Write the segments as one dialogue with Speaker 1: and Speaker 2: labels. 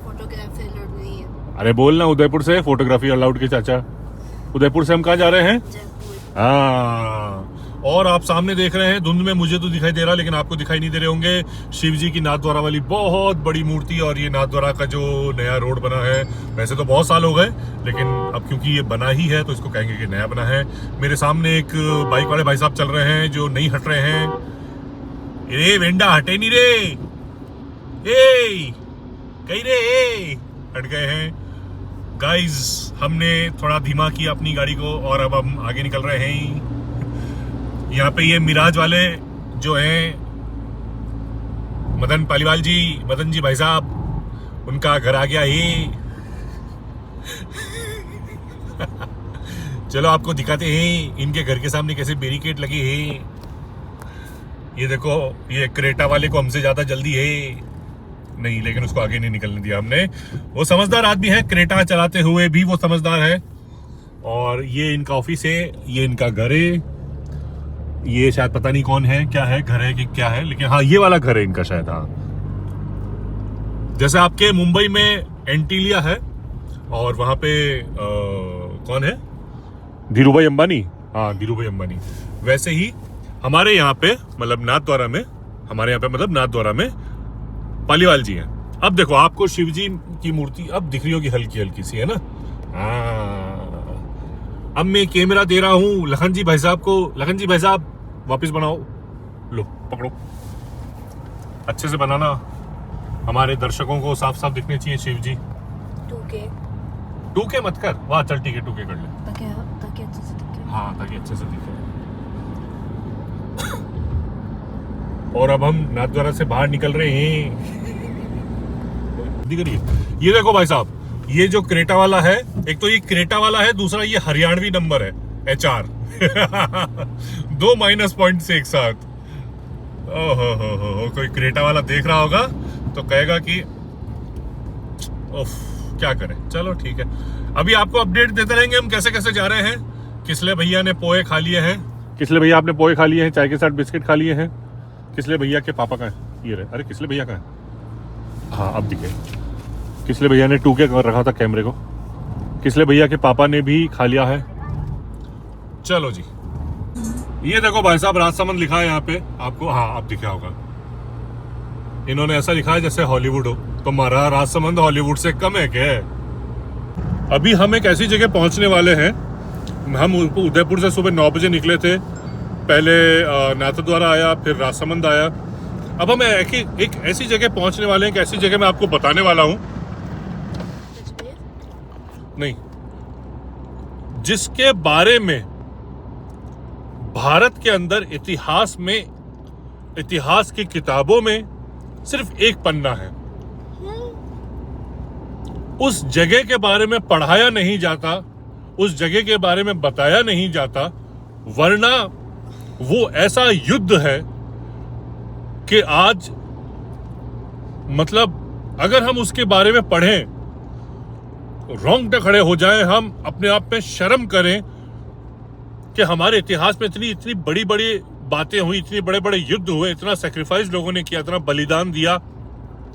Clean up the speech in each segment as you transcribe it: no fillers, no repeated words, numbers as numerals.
Speaker 1: Photography allowed नहीं है।
Speaker 2: अरे बोलना उदयपुर से फोटोग्राफी अलाउड के चाचा। उदयपुर से हम कहाँ जा रहे हैं?
Speaker 1: जयपुर।
Speaker 2: हाँ, और आप सामने देख रहे हैं, धुंध में मुझे तो दिखाई दे रहा लेकिन आपको दिखाई नहीं दे रहे होंगे, शिव जी की नाथद्वारा वाली बहुत बड़ी मूर्ति। और ये नाथद्वारा का जो नया रोड बना है, वैसे तो बहुत साल हो गए लेकिन अब क्योंकि ये बना ही है तो इसको कहेंगे कि नया बना है। मेरे सामने एक बाइक वाले भाई साहब चल रहे हैं जो नहीं हट रहे हैं। ए वेंडा हटे नहीं रे, ए कहीं रे, हट गए हैं गाइस। हमने थोड़ा धीमा किया अपनी गाड़ी को और अब हम आगे निकल रहे हैं। यहाँ पे ये मिराज वाले जो हैं मदन पालीवाल जी, मदन जी भाई साहब, उनका घर आ गया ये। चलो आपको दिखाते हैं इनके घर के सामने कैसे बैरिकेड लगे हैं। ये देखो, ये क्रेटा वाले को हमसे ज्यादा जल्दी है नहीं, लेकिन उसको आगे नहीं निकलने दिया हमने। वो समझदार आदमी है, क्रेटा चलाते हुए भी वो समझदार है। और ये इनका ऑफिस है, ये इनका घर है। ये शायद पता नहीं कौन है, क्या है, घर है कि क्या है, लेकिन हाँ ये वाला घर है इनका शायद। हाँ, जैसे आपके मुंबई में एंटीलिया है और वहां पे कौन है, धीरूभाई अंबानी। हाँ, धीरूभाई अंबानी। वैसे ही हमारे यहाँ पे मतलब नाथद्वारा में, हमारे यहाँ पे मतलब नाथद्वारा में पालीवाल जी हैं। अब देखो, आपको शिव जी की मूर्ति अब दिख रही होगी, हल्की हल्की सी, है ना। अब मैं कैमरा दे रहा हूँ लखन जी भाई साहब को। लखन जी भाई साहब वापस बनाओ, लो पकड़ो, अच्छे से बनाना, हमारे दर्शकों को साफ साफ दिखने चाहिए शिव जी। 2K मत कर, वाह चल ठीक है 2K कर ले,
Speaker 1: ताकि अच्छे से दिखे।
Speaker 2: हाँ ताकि अच्छे से दिखे। और अब हम नाथद्वारा से बाहर निकल रहे हैं। ये देखो भाई साहब, ये जो क्रेटा वाला है, एक तो ये क्रेटा वाला है, दूसरा ये हरियाणवी नंबर है HR। 2 माइनस पॉइंट से एक साथ। ओहो, कोई क्रेटा वाला देख रहा होगा तो कहेगा कि उफ क्या करें। चलो ठीक है, अभी आपको अपडेट देते रहेंगे हम कैसे कैसे जा रहे हैं। किसले भैया ने पोहे खा लिए हैं, किसले भैया आपने पोहे खा लिए हैं, चाय के साथ बिस्किट खा लिए हैं। किसले भैया के पापा का है ये रहे, अरे किसले भैया का है, हाँ अब दिखे। किसले भैया ने 2K कर रखा था कैमरे को, किसले भैया के पापा ने भी खा लिया है। चलो जी, ये देखो भाई साहब, राजसमंद लिखा है यहाँ पे आपको, हाँ अब दिखा होगा। इन्होंने ऐसा लिखा है जैसे हॉलीवुड हो, तो हमारा राजसमंद हॉलीवुड से कम है क्या? अभी हम एक ऐसी जगह पहुंचने वाले हैं। हम उदयपुर से सुबह 9 बजे निकले थे, पहले नाथद्वारा आया, फिर राजसमंद आया। अब हम एक ऐसी जगह पहुंचने वाले हैं, एक ऐसी जगह मैं आपको बताने वाला हूं, नहीं जिसके बारे में भारत के अंदर इतिहास में, इतिहास की किताबों में सिर्फ एक पन्ना है। उस जगह के बारे में पढ़ाया नहीं जाता, उस जगह के बारे में बताया नहीं जाता, वरना वो ऐसा युद्ध है कि आज मतलब अगर हम उसके बारे में पढ़ें, रोंगटे खड़े हो जाएं, हम अपने आप में शर्म करें कि हमारे इतिहास में इतनी इतनी बड़ी बड़ी बातें हुई, इतने बड़े बड़े युद्ध हुए, इतना सैक्रिफाइस लोगों ने किया, इतना बलिदान दिया।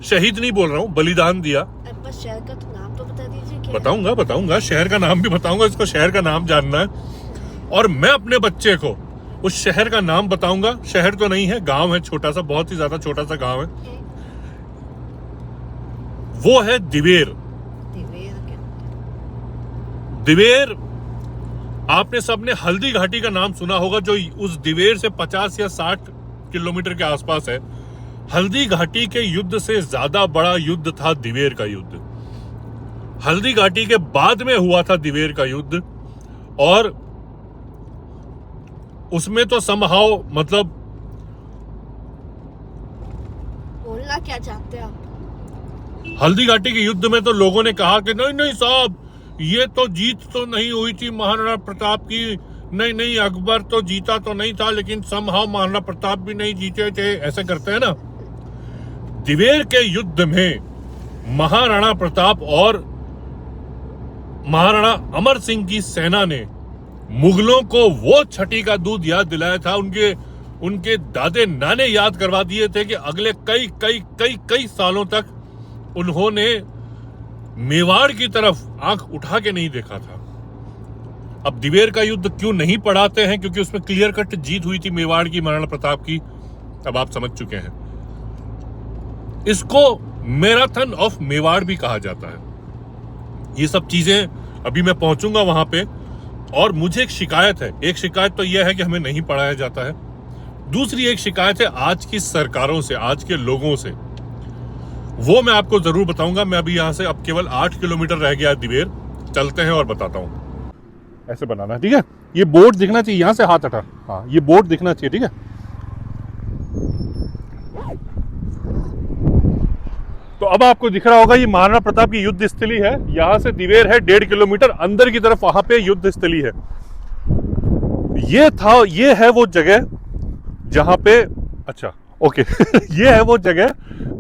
Speaker 2: शहीद नहीं बोल रहा हूँ, बलिदान दिया।
Speaker 1: बस शहर का तो नाम तो बता दीजिए। क्या
Speaker 2: बताऊंगा, शहर का नाम भी बताऊंगा, इसको शहर का नाम जानना है। और मैं अपने बच्चे को उस शहर का नाम बताऊंगा। शहर तो नहीं है, गांव है, छोटा सा, बहुत ही ज्यादा छोटा सा गांव है। वो है दिवेर। दिवेर, आपने सबने हल्दी घाटी का नाम सुना होगा, जो उस दिवेर से 50 या 60 किलोमीटर के आसपास है। हल्दी घाटी के युद्ध से ज्यादा बड़ा युद्ध था दिवेर का युद्ध। हल्दी घाटी के बाद में हुआ था दिवेर का युद्ध, और उसमें तो समहाउ मतलब
Speaker 1: बोलना क्या चाहते हैं आप?
Speaker 2: हल्दी घाटी के युद्ध में तो लोगों ने कहा कि नहीं साहब, ये तो जीत तो नहीं हुई थी महाराणा प्रताप की, नहीं अकबर तो जीता तो नहीं था, लेकिन समहाउ महाराणा प्रताप भी नहीं जीते थे, ऐसे करते हैं ना। दिवेर के युद्ध में महाराणा प्रताप और महाराणा अमर सिंह की सेना ने मुगलों को वो छठी का दूध याद दिलाया था, उनके दादे नाने याद करवा दिए थे कि अगले कई सालों तक उन्होंने मेवाड़ की तरफ आंख उठा के नहीं देखा था। अब दिवेर का युद्ध क्यों नहीं पढ़ाते हैं, क्योंकि उसमें क्लियर कट जीत हुई थी मेवाड़ की, महाराणा प्रताप की, अब आप समझ चुके हैं। इसको मैराथन ऑफ मेवाड़ भी कहा जाता है। ये सब चीजें अभी मैं पहुंचूंगा वहां पे। और मुझे एक शिकायत है, एक शिकायत तो यह है कि हमें नहीं पढ़ाया जाता है। दूसरी एक शिकायत है आज की सरकारों से, आज के लोगों से, वो मैं आपको जरूर बताऊंगा। मैं अभी यहां से, अब केवल 8 किलोमीटर रह गया दिवेर, चलते हैं और बताता हूं। ऐसे बनाना है, ठीक है? ये बोर्ड दिखना चाहिए, यहां से हाथ हटा, हाँ ये बोर्ड दिखना चाहिए, ठीक है? तो अब आपको दिख रहा होगा ये महाराणा प्रताप की युद्ध स्थली है। यहां से दिवेर है 1.5 किलोमीटर अंदर की तरफ, वहां पे युद्ध स्थली है। ये है वो जगह जहां पे, अच्छा ओके ये है वो जगह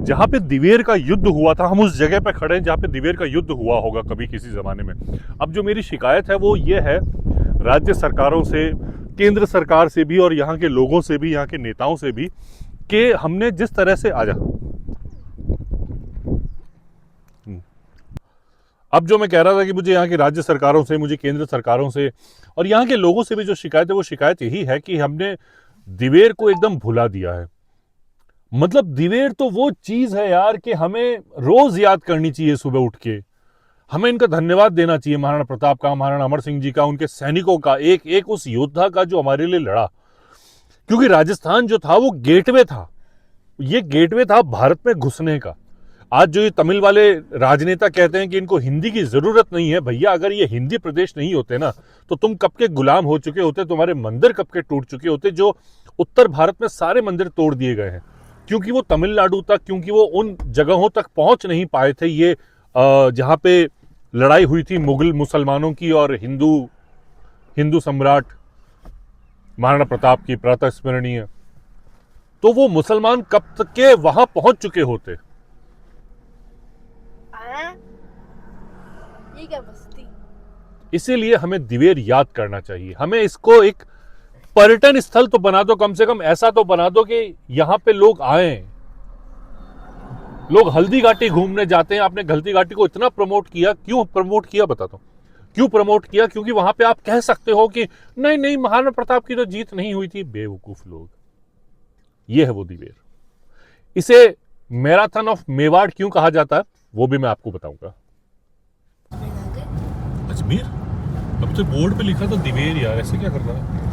Speaker 2: जहां पे दिवेर का युद्ध हुआ था। हम उस जगह पे खड़े हैं जहां पे दिवेर का युद्ध हुआ होगा कभी किसी जमाने में। अब जो मेरी शिकायत है वो ये है राज्य सरकारों से, केंद्र सरकार से भी और यहाँ के लोगों से भी, यहाँ के नेताओं से भी, कि हमने जिस तरह से अब जो मैं कह रहा था कि मुझे यहाँ के राज्य सरकारों से, मुझे केंद्र सरकारों से और यहाँ के लोगों से भी जो शिकायत है, वो शिकायत यही है कि हमने दिवेर को एकदम भुला दिया है। मतलब दिवेर तो वो चीज है यार कि हमें रोज याद करनी चाहिए सुबह उठ के। हमें इनका धन्यवाद देना चाहिए, महाराणा प्रताप का, महाराणा अमर सिंह जी का, उनके सैनिकों का, एक एक उस योद्धा का जो हमारे लिए लड़ा। क्योंकि राजस्थान जो था वो गेटवे था, ये गेटवे था भारत में घुसने का। आज जो ये तमिल वाले राजनेता कहते हैं कि इनको हिंदी की जरूरत नहीं है, भैया अगर ये हिंदी प्रदेश नहीं होते ना तो तुम कब के गुलाम हो चुके होते, तुम्हारे मंदिर कब के टूट चुके होते। जो उत्तर भारत में सारे मंदिर तोड़ दिए गए हैं क्योंकि वो तमिलनाडु तक, क्योंकि वो उन जगहों तक पहुंच नहीं पाए थे ये जहां पे लड़ाई हुई थी मुगल मुसलमानों की और हिंदू सम्राट महाराणा प्रताप की, प्रातः स्मरणीय। तो वो मुसलमान कब तक के वहां पहुंच चुके होते।
Speaker 1: ये क्या बस्ती?
Speaker 2: इसीलिए हमें दिवेर याद करना चाहिए। हमें इसको एक पर्यटन स्थल तो बना दो, कम से कम ऐसा तो बना दो कि यहां पे लोग आए। लोग हल्दी घाटी घूमने जाते हैं। आपने हल्दी घाटी को इतना प्रमोट किया, क्यों प्रमोट किया बताता हूं क्यों प्रमोट किया? क्योंकि वहां पे आप कह सकते हो कि नहीं नहीं महाराणा प्रताप की तो जीत नहीं हुई थी। बेवकूफ लोग, ये है वो दिवेर। इसे मैराथन ऑफ मेवाड़ क्यों कहा जाता है वो भी मैं आपको बताऊंगा। अजमेर? अब तो बोर्ड पे लिखा था दिवेर यार, ऐसे क्या कर रहा है?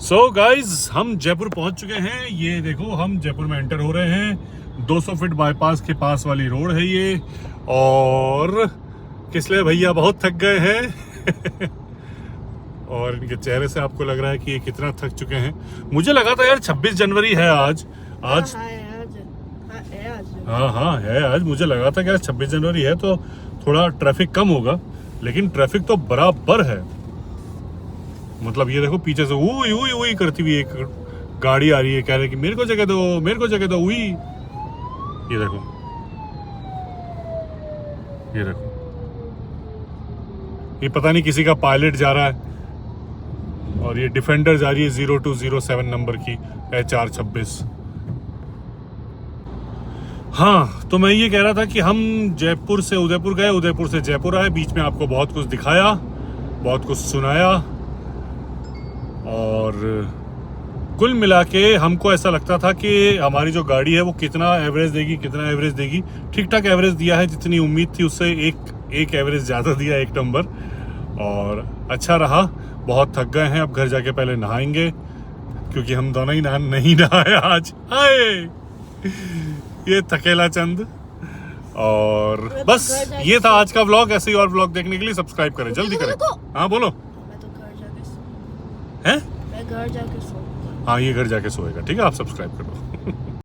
Speaker 2: सो गाइज हम जयपुर पहुंच चुके हैं। ये देखो हम जयपुर में एंटर हो रहे हैं। 200 फीट बाईपास के पास वाली रोड है ये। और किसलिए भैया बहुत थक गए हैं और इनके चेहरे से आपको लग रहा है कि ये कितना थक चुके हैं। मुझे लगा था यार 26 जनवरी है आज। हाँ है आज। मुझे लगा था कि आज 26 जनवरी है तो थोड़ा ट्रैफिक कम होगा, लेकिन ट्रैफिक तो बराबर है। मतलब ये देखो पीछे से उई उई उई करती हुई एक गाड़ी आ रही है, कह रहे कि मेरे को जगह दो, मेरे को जगह दो, उई। ये देखो, ये देखो, ये पता नहीं किसी का पायलट जा रहा है और ये डिफेंडर जा रही है 0207 नंबर की HR26। हाँ, तो मैं ये कह रहा था कि हम जयपुर से उदयपुर गए, उदयपुर से जयपुर आए। बीच में आपको बहुत कुछ दिखाया, बहुत कुछ सुनाया और कुल मिला के हमको ऐसा लगता था कि हमारी जो गाड़ी है वो कितना एवरेज देगी। ठीक ठाक एवरेज दिया है, जितनी उम्मीद थी उससे एक एवरेज ज़्यादा दिया, 1 नंबर। और अच्छा रहा। बहुत थक गए हैं, अब घर जाके पहले नहाएंगे, क्योंकि हम दोनों ही नहीं नहाए आज। हाय, ये थकेला चंद। और बस ये था आज का व्लॉग। ऐसे ही और व्लॉग देखने के लिए सब्सक्राइब करें, जल्दी करें। हाँ बोलो।
Speaker 1: मैं तो घर जाके
Speaker 2: हैं?
Speaker 1: मैं घर जाके सो।
Speaker 2: हाँ, ये घर जाके सोएगा। ठीक है, आप सब्सक्राइब करो।